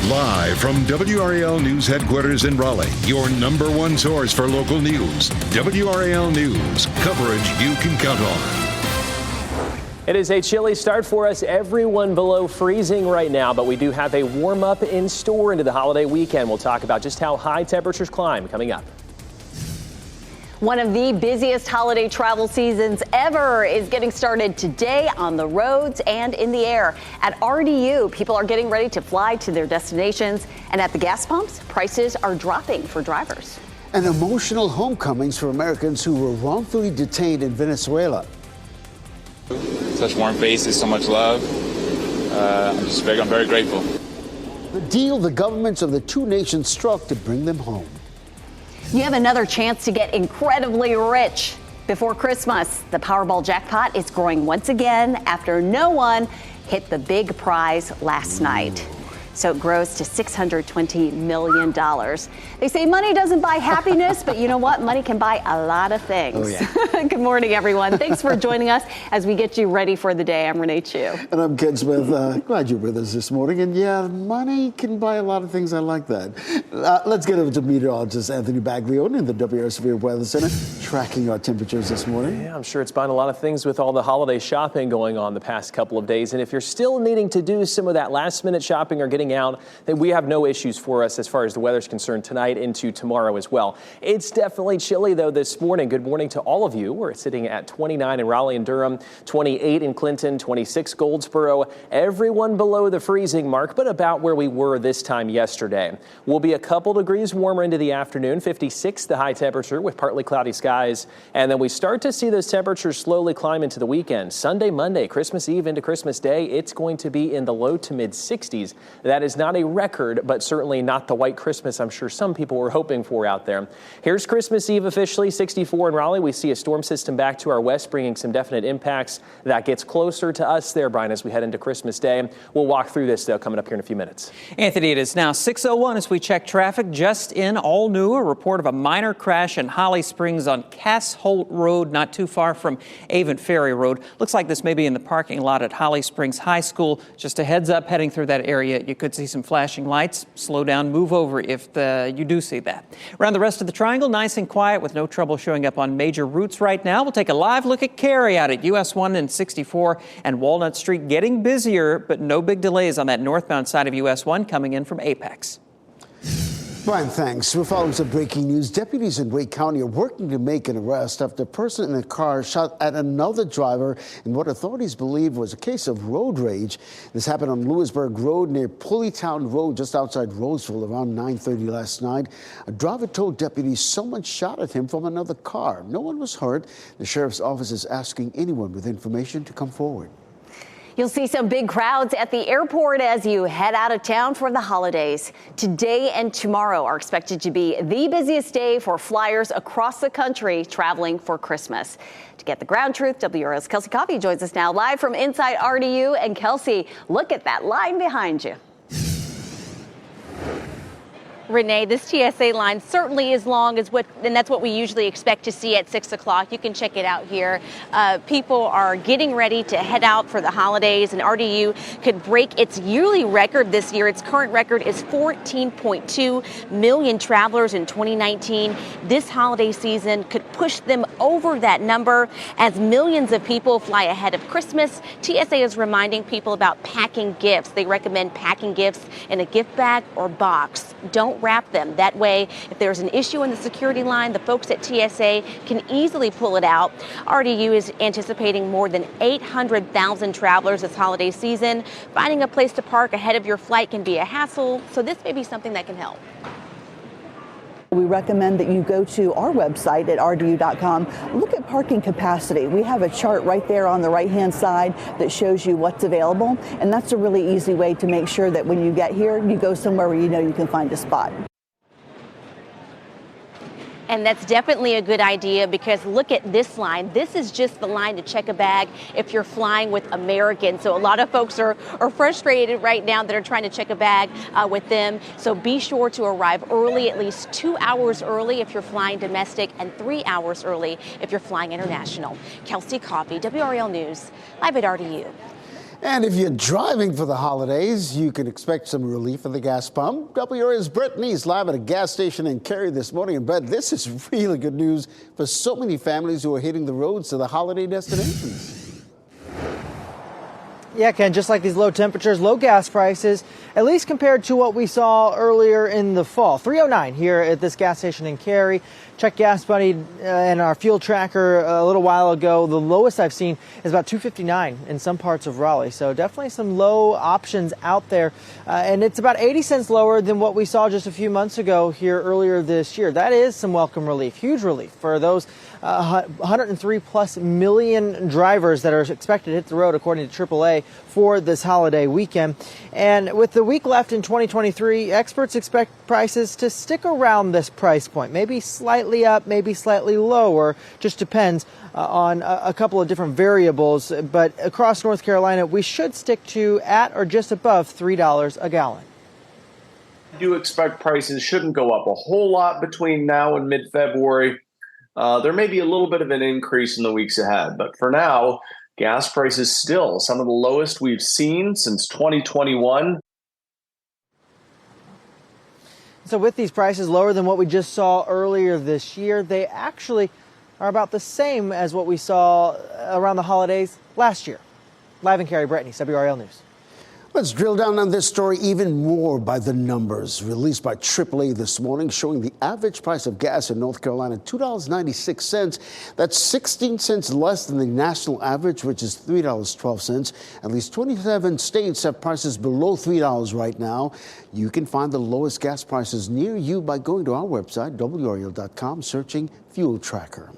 Live from WRAL News Headquarters in Raleigh, your number one source for local news. WRAL News, coverage you can count on. It is a chilly start for us. Everyone below freezing right now, but we do have a warm up in store into the holiday weekend. We'll talk about just how high temperatures climb coming up. One of the busiest holiday travel seasons ever is getting started today on the roads and in the air. At RDU, people are getting ready to fly to their destinations, and at the gas pumps, prices are dropping for drivers. And emotional homecomings for Americans who were wrongfully detained in Venezuela. Such warm faces, so much love. I'm very grateful. The deal the governments of the two nations struck to bring them home. You have another chance to get incredibly rich before Christmas. The Powerball jackpot is growing once again after no one hit the big prize last night. So it grows to $620 million. They say money doesn't buy happiness, but you know what? Money can buy a lot of things. Oh, yeah. Good morning, everyone. Thanks for joining us as we get you ready for the day. I'm Renee Chu. And I'm Ken Smith. Glad you're with us this morning. And yeah, money can buy a lot of things. I like that. Let's get over to meteorologist Anthony Baglione in the WRAL Severe Weather Center, tracking our temperatures this morning. Yeah, I'm sure it's buying a lot of things with all the holiday shopping going on the past couple of days. And if you're still needing to do some of that last minute shopping or getting out, then we have no issues for us as far as the weather's concerned tonight into tomorrow as well. It's definitely chilly though this morning. Good morning to all of you. We're sitting at 29 in Raleigh and Durham, 28 in Clinton, 26 Goldsboro, everyone below the freezing mark, but about where we were this time yesterday. We'll be a couple degrees warmer into the afternoon, 56 the high temperature with partly cloudy skies. And then we start to see those temperatures slowly climb into the weekend. Sunday, Monday, Christmas Eve into Christmas Day, it's going to be in the low to mid 60s. That is not a record, but certainly not the white Christmas I'm sure some people were hoping for out there. Here's Christmas Eve officially, 64 in Raleigh. We see a storm system back to our west, bringing some definite impacts. That gets closer to us there, Brian, as we head into Christmas Day. We'll walk through this, though, coming up here in a few minutes. Anthony, it is now 6:01 as we check traffic. Just in, all new, a report of a minor crash in Holly Springs on Cass Holt Road, not too far from Avon Ferry Road. Looks like this may be in the parking lot at Holly Springs High School. Just a heads up, heading through that area, you could see some flashing lights. Slow down, move over if you do see that. Around the rest of the triangle, nice and quiet with no trouble showing up on major routes right now. We'll take a live look at Cary out at US 1 and 64 and Walnut Street, getting busier, but no big delays on that northbound side of US 1 coming in from Apex. Brian, thanks. We're following some breaking news. Deputies in Wake County are working to make an arrest after a person in a car shot at another driver in what authorities believe was a case of road rage. This happened on Lewisburg Road near Pulleytown Road, just outside Roseville, around 9:30 last night. A driver told deputies someone shot at him from another car. No one was hurt. The sheriff's office is asking anyone with information to come forward. You'll see some big crowds at the airport as you head out of town for the holidays. Today and tomorrow are expected to be the busiest day for flyers across the country traveling for Christmas. To get the ground truth, WRAL's Kelsey Coffey joins us now live from inside RDU. And Kelsey, look at that line behind you. Renee, this TSA line certainly is long and that's what we usually expect to see at 6 o'clock. You can check it out here. People are getting ready to head out for the holidays, and RDU could break its yearly record this year. Its current record is 14.2 million travelers in 2019. This holiday season could push them over that number as millions of people fly ahead of Christmas. TSA is reminding people about packing gifts. They recommend packing gifts in a gift bag or box. Don't wrap them. That way, if there's an issue in the security line, the folks at TSA can easily pull it out. RDU is anticipating more than 800,000 travelers this holiday season. Finding a place to park ahead of your flight can be a hassle, so this may be something that can help. We recommend that you go to our website at rdu.com. Look at parking capacity. We have a chart right there on the right-hand side that shows you what's available, and that's a really easy way to make sure that when you get here, you go somewhere where you know you can find a spot. And that's definitely a good idea, because look at this line. This is just the line to check a bag if you're flying with American. So a lot of folks are frustrated right now that are trying to check a bag with them. So be sure to arrive early, at least 2 hours early if you're flying domestic, and 3 hours early if you're flying international. Kelsey Coffey, WRAL News, live at RDU. And if you're driving for the holidays, you can expect some relief at the gas pump. WRAL's Brett Neese live at a gas station in Cary this morning. And Brett, this is really good news for so many families who are hitting the roads to the holiday destinations. Yeah, Ken, just like these low temperatures, low gas prices, at least compared to what we saw earlier in the fall. 309 here at this gas station in Cary. Check Gas Buddy and our fuel tracker a little while ago. The lowest I've seen is about $2.59 in some parts of Raleigh. So definitely some low options out there. And it's about 80 cents lower than what we saw just a few months ago here earlier this year. That is some welcome relief, huge relief for those 103 plus million drivers that are expected to hit the road, according to AAA, for this holiday weekend. And with the week left in 2023, experts expect prices to stick around this price point, maybe slightly up, maybe slightly lower, just depends on a couple of different variables. But across North Carolina, we should stick to at or just above $3 a gallon. I do expect prices shouldn't go up a whole lot between now and mid-February. There may be a little bit of an increase in the weeks ahead, but for now, gas prices still some of the lowest we've seen since 2021. So with these prices lower than what we just saw earlier this year, they actually are about the same as what we saw around the holidays last year. Live in Cary, Brett Neese, WRAL News. Let's drill down on this story even more by the numbers released by AAA this morning, showing the average price of gas in North Carolina, $2.96. That's 16 cents less than the national average, which is $3.12. At least 27 states have prices below $3 right now. You can find the lowest gas prices near you by going to our website, WRAL.com, searching Fuel Tracker.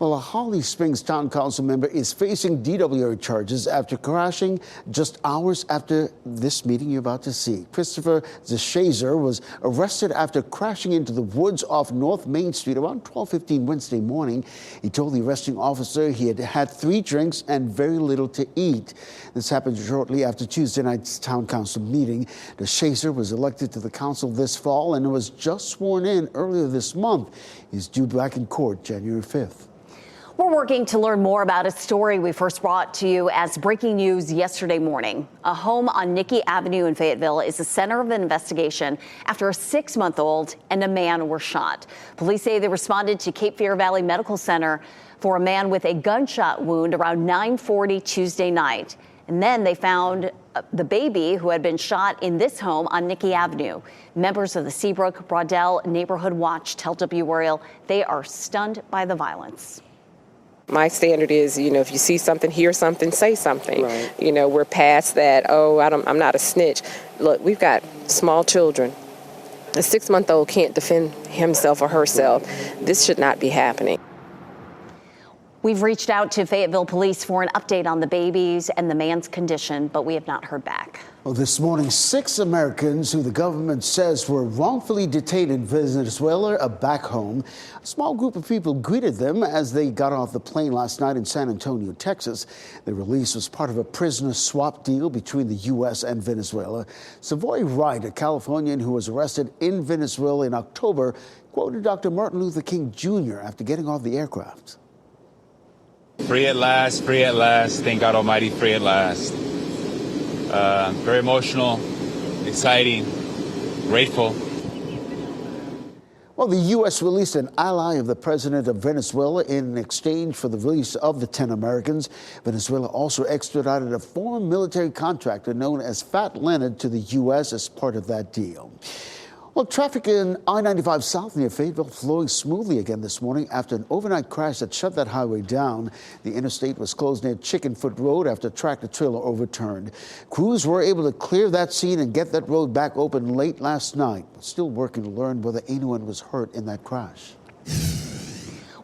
Well, a Holly Springs Town Council member is facing DWI charges after crashing just hours after this meeting you're about to see. Christopher Zeshazer was arrested after crashing into the woods off North Main Street around 12:15 Wednesday morning. He told the arresting officer he had had 3 drinks and very little to eat. This happened shortly after Tuesday night's Town Council meeting. Zeshazer was elected to the council this fall and was just sworn in earlier this month. He's due back in court January 5th. We're working to learn more about a story we first brought to you as breaking news yesterday morning. A home on Nicky Avenue in Fayetteville is the center of an investigation after a 6-month-old and a man were shot. Police say they responded to Cape Fear Valley Medical Center for a man with a gunshot wound around 9:40 Tuesday night. And then they found the baby who had been shot in this home on Nicky Avenue. Members of the Seabrook Braudel Neighborhood Watch tell WRAL they are stunned by the violence. My standard is, if you see something, hear something, say something. Right. We're past that, I'm not a snitch. Look, we've got small children. A 6-month-old can't defend himself or herself. This should not be happening. We've reached out to Fayetteville Police for an update on the babies and the man's condition, but we have not heard back. Well, this morning, 6 Americans who the government says were wrongfully detained in Venezuela are back home. A small group of people greeted them as they got off the plane last night in San Antonio, Texas. The release was part of a prisoner swap deal between the U.S. and Venezuela. Savoy Wright, a Californian who was arrested in Venezuela in October, quoted Dr. Martin Luther King Jr. after getting off the aircraft. Free at last, thank God Almighty, free at last. Very emotional, exciting, grateful. Well, the U.S. released an ally of the president of Venezuela in exchange for the release of the 10 Americans. Venezuela also extradited a former military contractor known as Fat Leonard to the U.S. as part of that deal. Well, traffic in I-95 South near Fayetteville flowing smoothly again this morning after an overnight crash that shut that highway down. The interstate was closed near Chickenfoot Road after a tractor-trailer overturned. Crews were able to clear that scene and get that road back open late last night. Still working to learn whether anyone was hurt in that crash.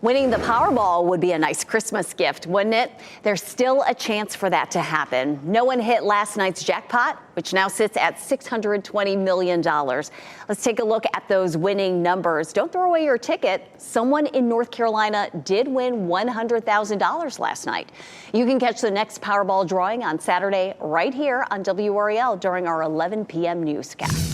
Winning the Powerball would be a nice Christmas gift, wouldn't it? There's still a chance for that to happen. No one hit last night's jackpot, which now sits at $620 million. Let's take a look at those winning numbers. Don't throw away your ticket. Someone in North Carolina did win $100,000 last night. You can catch the next Powerball drawing on Saturday right here on WRAL during our 11 p.m. newscast.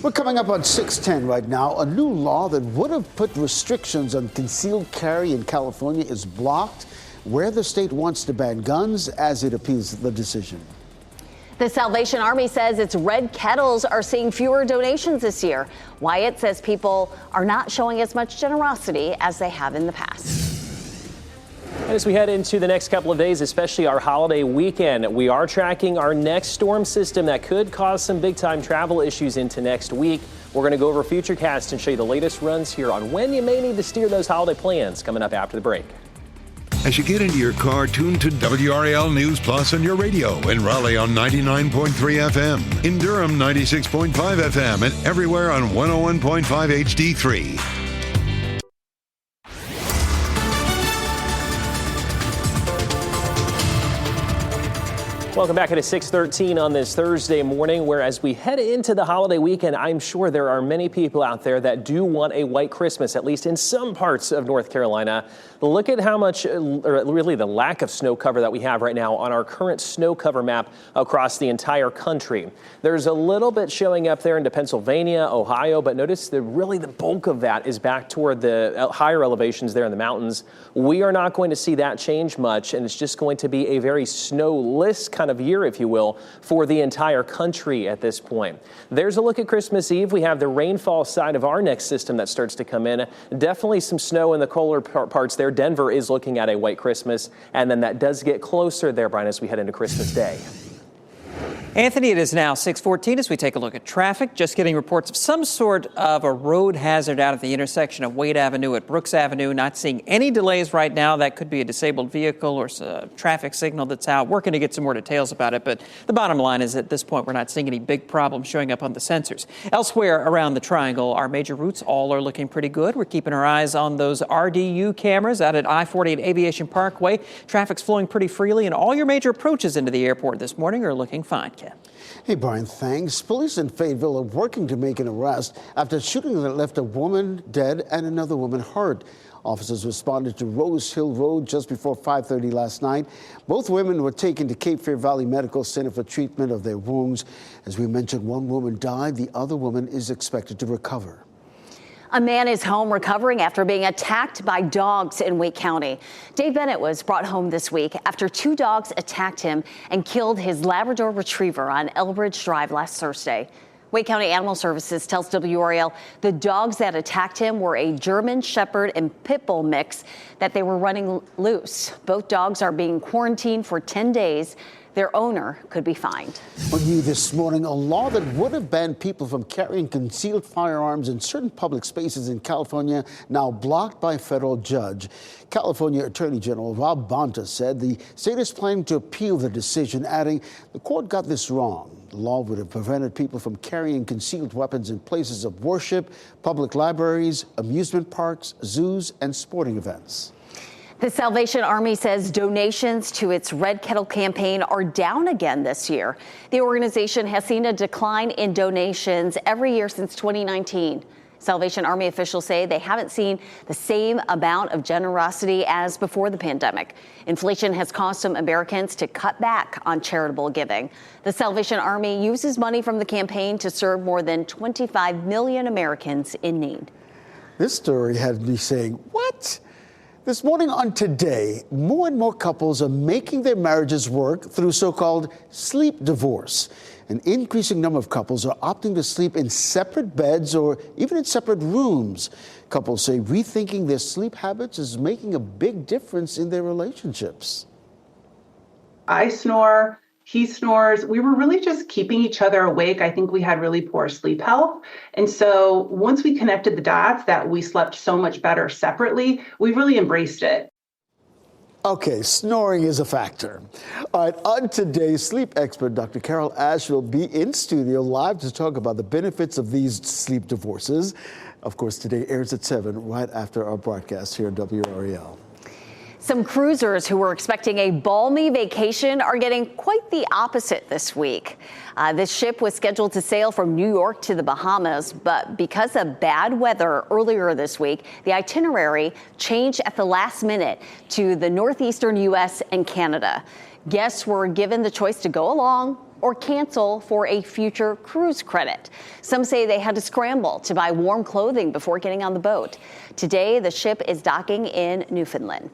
We're coming up on 6:10 right now. A new law that would have put restrictions on concealed carry in California is blocked, where the state wants to ban guns as it appeals the decision. The Salvation Army says its red kettles are seeing fewer donations this year. Wyatt says people are not showing as much generosity as they have in the past. And as we head into the next couple of days, especially our holiday weekend, we are tracking our next storm system that could cause some big time travel issues into next week. We're going to go over Futurecast and show you the latest runs here on when you may need to steer those holiday plans coming up after the break. As you get into your car, tune to WRAL News Plus on your radio in Raleigh on 99.3 FM, in Durham 96.5 FM, and everywhere on 101.5 HD3. Welcome back at 6:13 on this Thursday morning, where as we head into the holiday weekend, I'm sure there are many people out there that do want a white Christmas, at least in some parts of North Carolina. Look at how much, or really the lack of snow cover that we have right now on our current snow cover map across the entire country. There's a little bit showing up there into Pennsylvania, Ohio, but notice that really the bulk of that is back toward the higher elevations there in the mountains. We are not going to see that change much, and it's just going to be a very snowless kind of year, if you will, for the entire country at this point. There's a look at Christmas Eve. We have the rainfall side of our next system that starts to come in. Definitely some snow in the colder parts there. Denver is looking at a white Christmas, and then that does get closer there, Brian, as we head into Christmas Day. Anthony, it is now 6:14 as we take a look at traffic. Just getting reports of some sort of a road hazard out at the intersection of Wade Avenue at Brooks Avenue. Not seeing any delays right now. That could be a disabled vehicle or a traffic signal that's out. Working to get some more details about it. But the bottom line is at this point, we're not seeing any big problems showing up on the sensors. Elsewhere around the triangle, our major routes all are looking pretty good. We're keeping our eyes on those RDU cameras out at I-40 and Aviation Parkway. Traffic's flowing pretty freely, and all your major approaches into the airport this morning are looking fine, Ken. Hey, Brian, thanks. Police in Fayetteville are working to make an arrest after a shooting that left a woman dead and another woman hurt. Officers responded to Rose Hill Road just before 5:30 last night. Both women were taken to Cape Fear Valley Medical Center for treatment of their wounds. As we mentioned, one woman died. The other woman is expected to recover. A man is home recovering after being attacked by dogs in Wake County. Dave Bennett was brought home this week after two dogs attacked him and killed his Labrador Retriever on Elbridge Drive last Thursday. Wake County Animal Services tells WRAL the dogs that attacked him were a German Shepherd and Pit Bull mix that they were running loose. Both dogs are being quarantined for 10 days. Their owner could be fined. On you this morning, a law that would have banned people from carrying concealed firearms in certain public spaces in California now blocked by a federal judge. California Attorney General Rob Bonta said the state is planning to appeal the decision, adding the court got this wrong. The law would have prevented people from carrying concealed weapons in places of worship, public libraries, amusement parks, zoos, and sporting events. The Salvation Army says donations to its Red Kettle campaign are down again this year. The organization has seen a decline in donations every year since 2019. Salvation Army officials say they haven't seen the same amount of generosity as before the pandemic. Inflation has caused some Americans to cut back on charitable giving. The Salvation Army uses money from the campaign to serve more than 25 million Americans in need. This story had me saying, what? This morning on Today, more and more couples are making their marriages work through so-called sleep divorce. An increasing number of couples are opting to sleep in separate beds or even in separate rooms. Couples say rethinking their sleep habits is making a big difference in their relationships. I snore, he snores. We were really just keeping each other awake. I think we had really poor sleep health. And so once we connected the dots that we slept so much better separately, we really embraced it. Okay, snoring is a factor. All right, on today's sleep expert, Dr. Carol Ash will be in studio live to talk about the benefits of these sleep divorces. Of course, today airs at 7 right after our broadcast here at WRAL. Some cruisers who were expecting a balmy vacation are getting quite the opposite this week. This ship was scheduled to sail from New York to the Bahamas, but because of bad weather earlier this week, the itinerary changed at the last minute to the northeastern U.S. and Canada. Guests were given the choice to go along or cancel for a future cruise credit. Some say they had to scramble to buy warm clothing before getting on the boat. Today, the ship is docking in Newfoundland.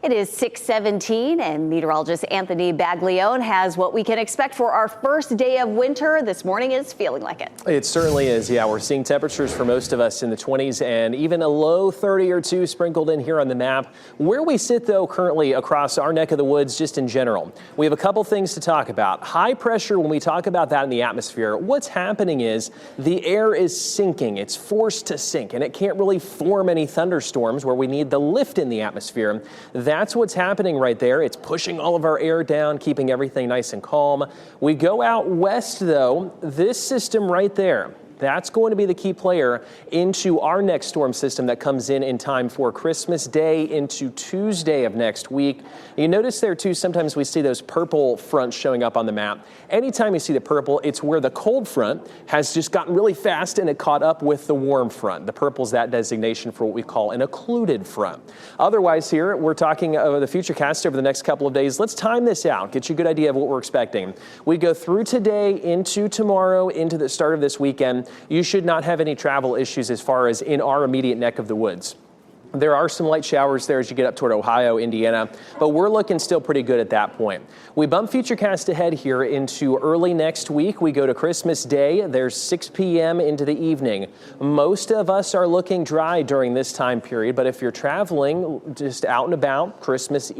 It is 6:17 and meteorologist Anthony Baglione has what we can expect for our first day of winter. This morning is feeling like it. It certainly is. Yeah, we're seeing temperatures for most of us in the 20s and even a low 30 or 2 sprinkled in here on the map. Where we sit, though, currently across our neck of the woods, just in general, we have a couple things to talk about. High pressure, when we talk about that in the atmosphere, what's happening is the air is sinking. It's forced to sink, and it can't really form any thunderstorms where we need the lift in the atmosphere. That's what's happening right there. It's pushing all of our air down, keeping everything nice and calm. We go out west, though, this system right there, that's going to be the key player into our next storm system that comes in time for Christmas Day into Tuesday of next week. You notice there, too, sometimes we see those purple fronts showing up on the map. Anytime you see the purple, it's where the cold front has just gotten really fast and it caught up with the warm front. The purple's that designation for what we call an occluded front. Otherwise here, we're talking of the futurecast over the next couple of days. Let's time this out, get you a good idea of what we're expecting. We go through today into tomorrow, into the start of this weekend. You should not have any travel issues as far as in our immediate neck of the woods. There are some light showers there as you get up toward Ohio, Indiana, but we're looking still pretty good at that point. We bump Futurecast ahead here into early next week. We go to Christmas Day. There's 6 p.m. into the evening. Most of us are looking dry during this time period, but if you're traveling just out and about Christmas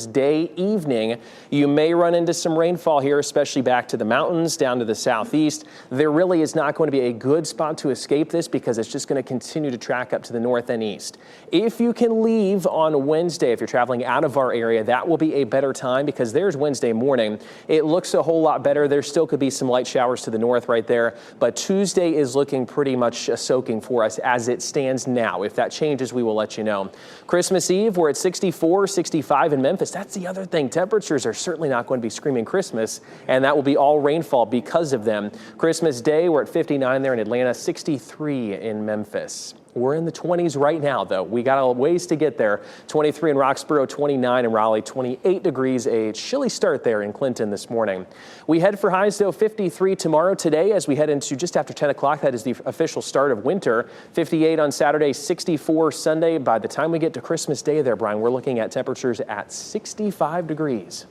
Day evening, you may run into some rainfall here, especially back to the mountains, down to the southeast. There really is not going to be a good spot to escape this because it's just going to continue to track up to the north and east. If you can leave on Wednesday, if you're traveling out of our area, that will be a better time because there's Wednesday morning. It looks a whole lot better. There still could be some light showers to the north right there, but Tuesday is looking pretty much soaking for us as it stands now. If that changes, we will let you know. Christmas Eve, we're at 64, 65 in Memphis. That's the other thing. Temperatures are certainly not going to be screaming Christmas, and that will be all rainfall because of them. Christmas Day, we're at 59 there in Atlanta, 63 in Memphis. We're in the 20s right now, though. We got a ways to get there. 23 in Roxborough, 29 in Raleigh, 28 degrees. A chilly start there in Clinton this morning. We head for highs, though, 53 tomorrow. Today, as we head into just after 10 o'clock, that is the official start of winter. 58 on Saturday, 64 Sunday. By the time we get to Christmas Day there, Brian, we're looking at temperatures at 65 degrees.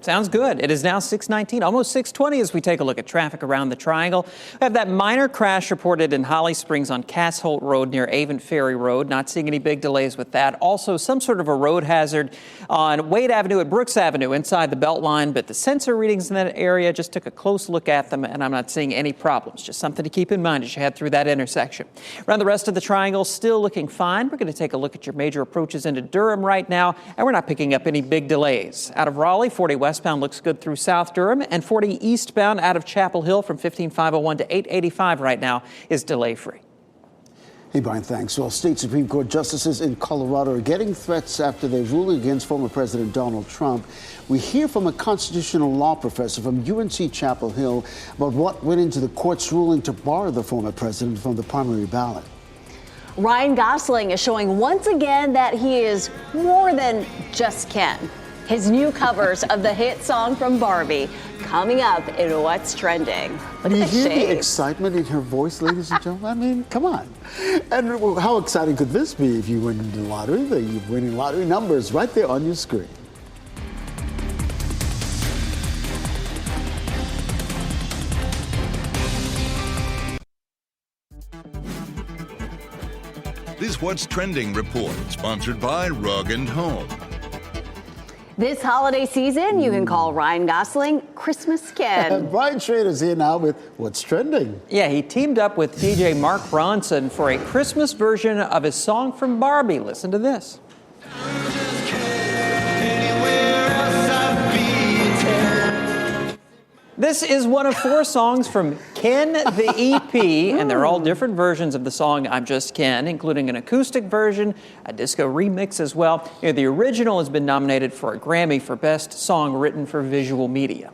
Sounds good. It is now 6:19, almost 6:20 as we take a look at traffic around the Triangle. We have that minor crash reported in Holly Springs on Cass Holt Road near Avon Ferry Road. Not seeing any big delays with that. Also, some sort of a road hazard on Wade Avenue at Brooks Avenue inside the Beltline, but the sensor readings in that area, just took a close look at them, and I'm not seeing any problems. Just something to keep in mind as you head through that intersection. Around the rest of the Triangle, still looking fine. We're going to take a look at your major approaches into Durham right now, and we're not picking up any big delays. Out of Raleigh, 40 westbound looks good through South Durham, and 40 eastbound out of Chapel Hill from 15501 to 885 right now is delay-free. Hey, Brian, thanks. Well, state Supreme Court justices in Colorado are getting threats after they ruled against former President Donald Trump. We hear from a constitutional law professor from UNC Chapel Hill about what went into the court's ruling to bar the former president from the primary ballot. Ryan Gosling is showing once again that he is more than just Ken. His new covers of the hit song from Barbie coming up in What's Trending. Do you hear the excitement in her voice, ladies and gentlemen? I mean, come on. And how exciting could this be if you win the lottery? You're winning lottery numbers right there on your screen. This What's Trending report, sponsored by Rug & Home. This holiday season, you can call Ryan Gosling Christmas Ken. Brian Schrader's here now with What's Trending. Yeah, he teamed up with DJ Mark Ronson for a Christmas version of his song from Barbie. Listen to this. This is one of 4 songs from Ken the EP, and they're all different versions of the song I'm Just Ken, including an acoustic version, a disco remix as well. The original has been nominated for a Grammy for Best Song Written for Visual Media.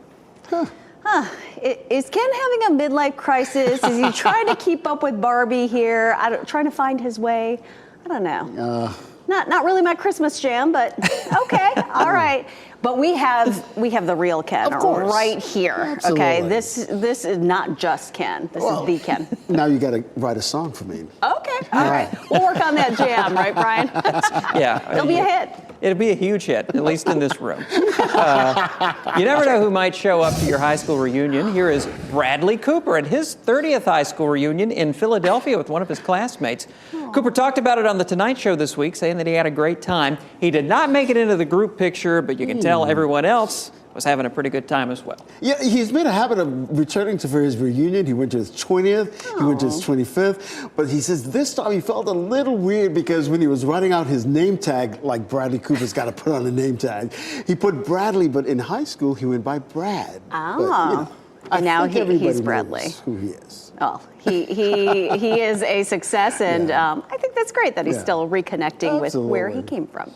Is Ken having a midlife crisis? Is he trying to keep up with Barbie here? Trying to find his way? I don't know. Not really my Christmas jam, but okay, all right. But we have the real Ken right here. Absolutely. Okay, this is not just Ken. This is the Ken. Now you got to write a song for me. Okay, all right. We'll work on that jam, right, Brian? Yeah, It'll be a hit. It'll be a huge hit, at least in this room. You never know who might show up to your high school reunion. Here is Bradley Cooper at his 30th high school reunion in Philadelphia with one of his classmates. Aww. Cooper talked about it on The Tonight Show this week, saying that he had a great time. He did not make it into the group picture, but you can tell everyone else was having a pretty good time as well. Yeah, he's made a habit of returning for his reunion. He went to his 20th, he went to his 25th, but he says this time he felt a little weird because when he was writing out his name tag, like Bradley Cooper's got to put on a name tag, he put Bradley, but in high school he went by Brad. Oh. But, now he's Bradley. Knows who he is. Oh, he is a success, and I think that's great that he's still reconnecting with where he came from.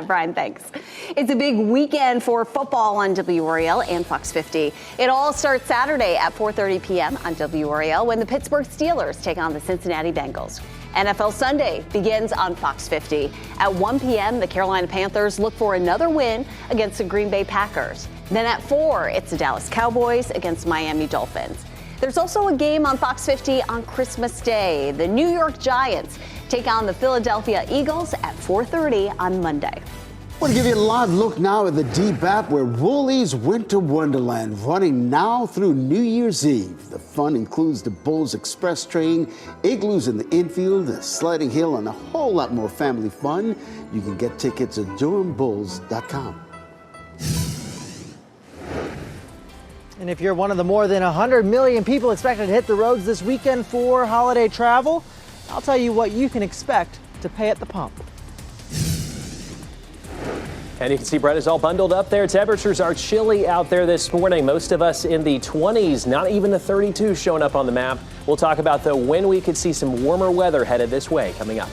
Brian, thanks. It's a big weekend for football on WRAL and Fox 50. It all starts Saturday at 4:30 p.m. on WRAL when the Pittsburgh Steelers take on the Cincinnati Bengals. NFL Sunday begins on Fox 50. At 1 p.m., the Carolina Panthers look for another win against the Green Bay Packers. Then at 4, it's the Dallas Cowboys against Miami Dolphins. There's also a game on Fox 50 on Christmas Day. The New York Giants take on the Philadelphia Eagles at 4:30 on Monday. I want to give you a live look now at the DBAP where Woolies Winter Wonderland running now through New Year's Eve. The fun includes the Bulls Express train, igloos in the infield, a sledding hill, and a whole lot more family fun. You can get tickets at DurhamBulls.com. And if you're one of the more than 100 million people expected to hit the roads this weekend for holiday travel, I'll tell you what you can expect to pay at the pump. And you can see Brett is all bundled up there. Temperatures are chilly out there this morning. Most of us in the 20s, not even the 32 showing up on the map. We'll talk about when we could see some warmer weather headed this way coming up.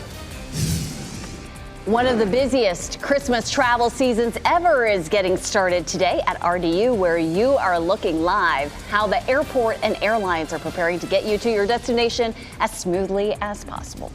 One of the busiest Christmas travel seasons ever is getting started today at RDU, where you are looking live how the airport and airlines are preparing to get you to your destination as smoothly as possible.